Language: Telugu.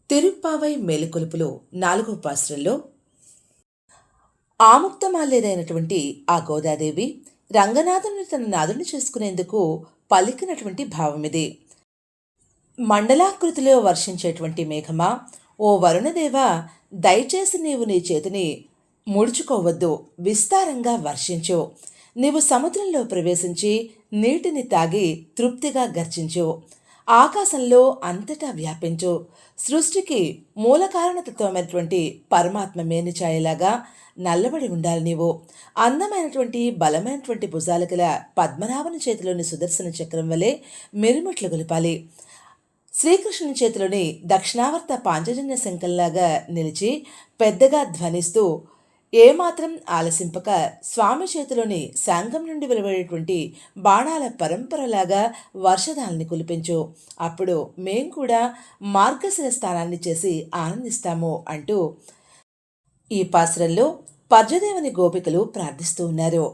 తిరుప్పావై మేలుకొలుపులో 4వ పాసురంలో ఆముక్తమాల్యదైనటువంటి ఆ గోదాదేవి రంగనాథుని తన నాథుని చేసుకునేందుకు పలికినటువంటి భావమిది. మండలాకృతిలో వర్షించేటువంటి మేఘమా, ఓ వరుణదేవా, దయచేసి నీవు నీ చేతిని ముడుచుకోవద్దు, విస్తారంగా వర్షించు. నీవు సముద్రంలో ప్రవేశించి నీటిని తాగి తృప్తిగా గర్జించు. ఆకాశంలో అంతటా వ్యాపించు. సృష్టికి మూల కారణతత్వమైనటువంటి పరమాత్మ మేనిఛాయలాగా నల్లబడి ఉండాలి నీవు. అందమైనటువంటి బలమైనటువంటి భుజాలు గల పద్మనాభుని చేతిలోని సుదర్శన చక్రం వలె మెరుముట్లు గొలిపాలి. శ్రీకృష్ణుని చేతిలోని దక్షిణావర్త పాంచజన్య శంఖంలాగా నిలిచి పెద్దగా ధ్వనిస్తూ ఏమాత్రం ఆలసింపక స్వామి చేతిలోని శాంగం నుండి వెలువడేటువంటి బాణాల పరంపరలాగా వర్షధాలని కులిపించు. అప్పుడు మేం కూడా మార్గశిర స్థానాన్ని చేసి ఆనందిస్తాము అంటూ ఈ పాసురంలో పద్మదేవుని గోపికలు ప్రార్థిస్తూ ఉన్నారు.